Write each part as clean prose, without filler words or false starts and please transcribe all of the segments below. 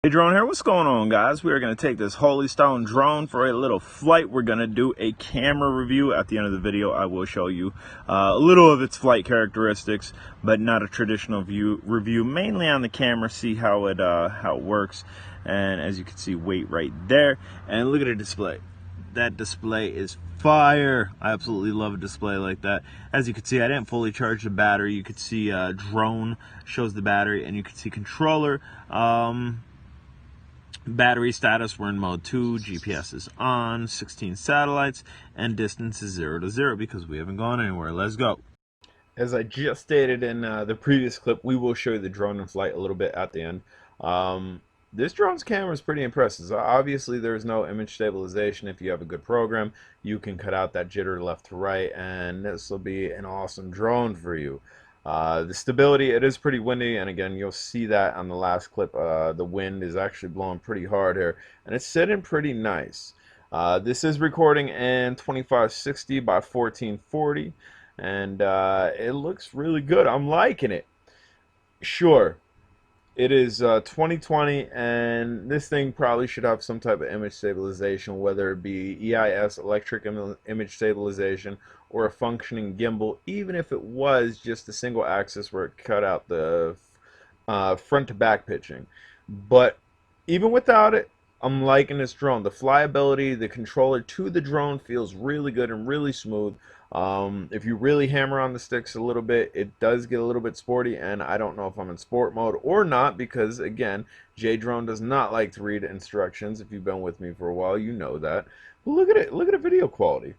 Hey drone here, what's going on guys? We are going to take this Holy Stone drone for a little flight. We're going to do a camera review. At the end of the video I will show you a little of its flight characteristics, but not a traditional review, mainly on the camera, see how it works. And as you can see, weight right there, and look at the display. That display is fire. I absolutely love a display like that. As you can see, I didn't fully charge the battery. You could see drone shows the battery, and you can see controller. Battery status, we're in mode 2, GPS is on, 16 satellites, and distance is 0 to 0 because we haven't gone anywhere. Let's go. As I just stated in the previous clip, we will show you the drone in flight a little bit at the end. This drone's camera is pretty impressive. Obviously, there's no image stabilization. If you have a good program, you can cut out that jitter left to right, and this will be an awesome drone for you. The stability, it is pretty windy, and again, you'll see that on the last clip. The wind is actually blowing pretty hard here, and it's sitting pretty nice. This is recording in 2560 by 1440, and it looks really good. I'm liking it. Sure, it is 2020, and this thing probably should have some type of image stabilization, whether it be EIS, electric image stabilization, or a functioning gimbal, even if it was just a single axis where it cut out the front to back pitching. But even without it, I'm liking this drone. The flyability, the controller to the drone feels really good and really smooth. If you really hammer on the sticks a little bit, it does get a little bit sporty, and I don't know if I'm in sport mode or not, because again, J-Drone does not like to read instructions. If you've been with me for a while, you know that. But look at it, look at the video quality.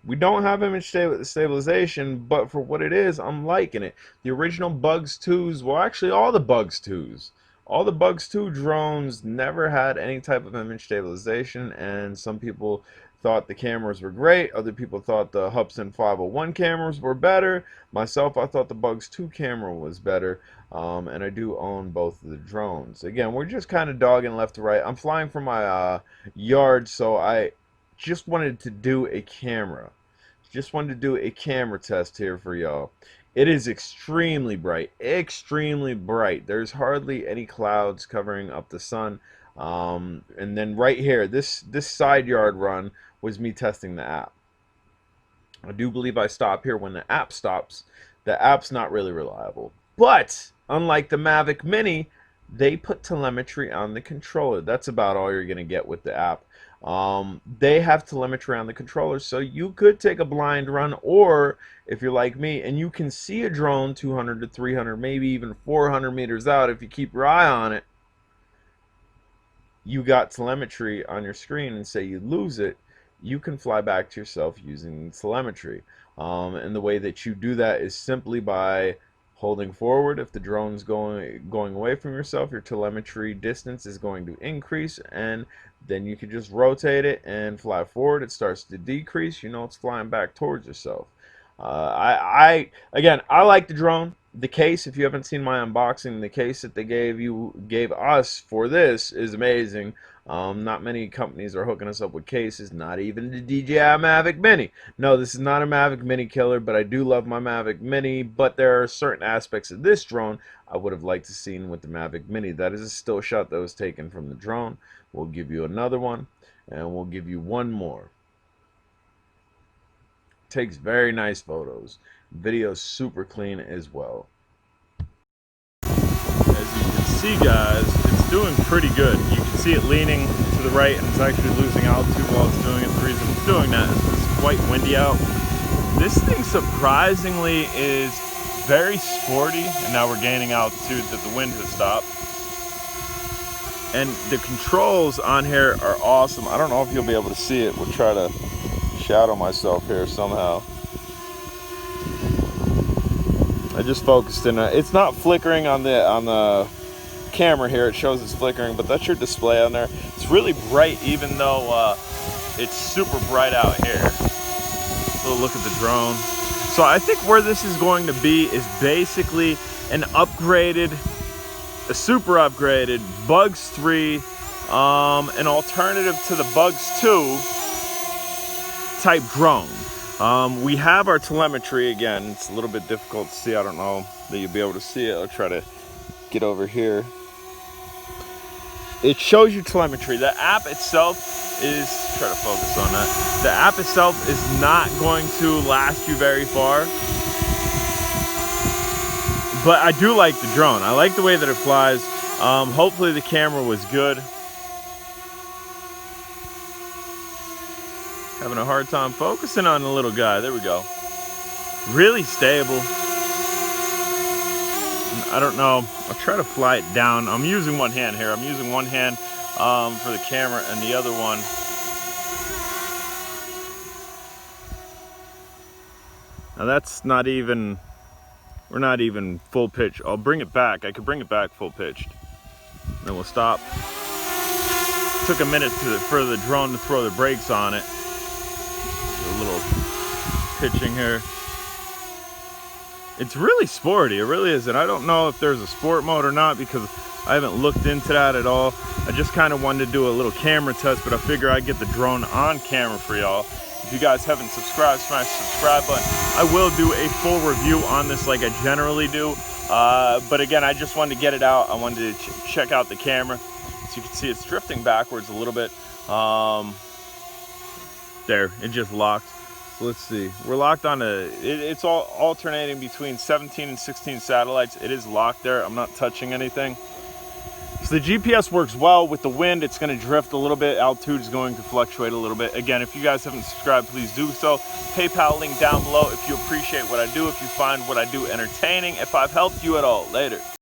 We don't have image stabilization, but for what it is, I'm liking it. The original Bugs 2s, well actually all the Bugs 2s, all the Bugs 2 drones never had any type of image stabilization, and some people thought the cameras were great. Other people thought the Hubsan 501 cameras were better. Myself, I thought the Bugs 2 camera was better, and I do own both of the drones. Again, we're just kind of dogging left to right. I'm flying from my yard, so I just wanted to do a camera. Just wanted to do a camera test here for y'all. It is extremely bright, extremely bright. There's hardly any clouds covering up the sun. And then right here, this side yard run was me testing the app. I do believe I stop here when the app stops. The app's not really reliable. But unlike the Mavic Mini, they put telemetry on the controller. That's about all you're going to get with the app. They have telemetry on the controller, so you could take a blind run, or if you're like me and you can see a drone 200 to 300, maybe even 400 meters out, if you keep your eye on it, you got telemetry on your screen, and say you lose it, you can fly back to yourself using telemetry. And the way that you do that is simply by holding forward. If the drone's going away from yourself, your telemetry distance is going to increase, and then you can just rotate it and fly forward. It starts to decrease. You know it's flying back towards yourself. Again, I like the drone. The case, if you haven't seen my unboxing, the case that they gave us for this is amazing. Not many companies are hooking us up with cases, not even the DJI Mavic Mini. No, this is not a Mavic Mini killer, but I do love my Mavic Mini. But there are certain aspects of this drone I would have liked to seen with the Mavic Mini. That is a still shot that was taken from the drone. We'll give you another one, and we'll give you one more. Takes very nice photos. Video's super clean as well. As you can see, guys, it's doing pretty good. You can see it leaning to the right, and it's actually losing altitude while it's doing it. The reason it's doing that is it's quite windy out. This thing surprisingly is very sporty, and now we're gaining altitude that the wind has stopped. And the controls on here are awesome. I don't know if you'll be able to see it. We'll try to shadow myself here somehow. I just focused in. It's not flickering on the camera here. It shows it's flickering, but that's your display on there. It's really bright, even though it's super bright out here. A little look at the drone. So I think where this is going to be is basically an upgraded, a super upgraded Bugs 3, an alternative to the Bugs 2 type drone. We have our telemetry. Again, it's a little bit difficult to see. I don't know that you'll be able to see it. I'll try to get over here. it shows you telemetry. The app itself is, try to focus on that. The app itself is not going to last you very far. But I do like the drone. I like the way that it flies. Hopefully the camera was good. Having a hard time focusing on the little guy. There we go. Really stable. I don't know. I'll try to fly it down. I'm using one hand here. I'm using one hand for the camera and the other one. Now that's not even, we're not even full pitch. I'll bring it back. I could bring it back full pitched. Then we'll stop. Took a minute for the drone to throw the brakes on it. A little pitching here. It's really sporty, it really is, and I don't know if there's a sport mode or not because I haven't looked into that at all. I just kind of wanted to do a little camera test, but I figure I'd get the drone on camera for y'all. If you guys haven't subscribed, smash the subscribe button. I will do a full review on this like I generally do, but again, I just wanted to get it out. I wanted to check out the camera. So you can see it's drifting backwards a little bit. There, it just locked. Let's see, we're locked on it's all alternating between 17 and 16 satellites. It is locked there. I'm not touching anything. So the GPS works well. With the wind, it's going to drift a little bit. Altitude is going to fluctuate a little bit. Again, if you guys haven't subscribed, please do so. PayPal link down below if you appreciate what I do, if you find what I do entertaining, if I've helped you at all. Later.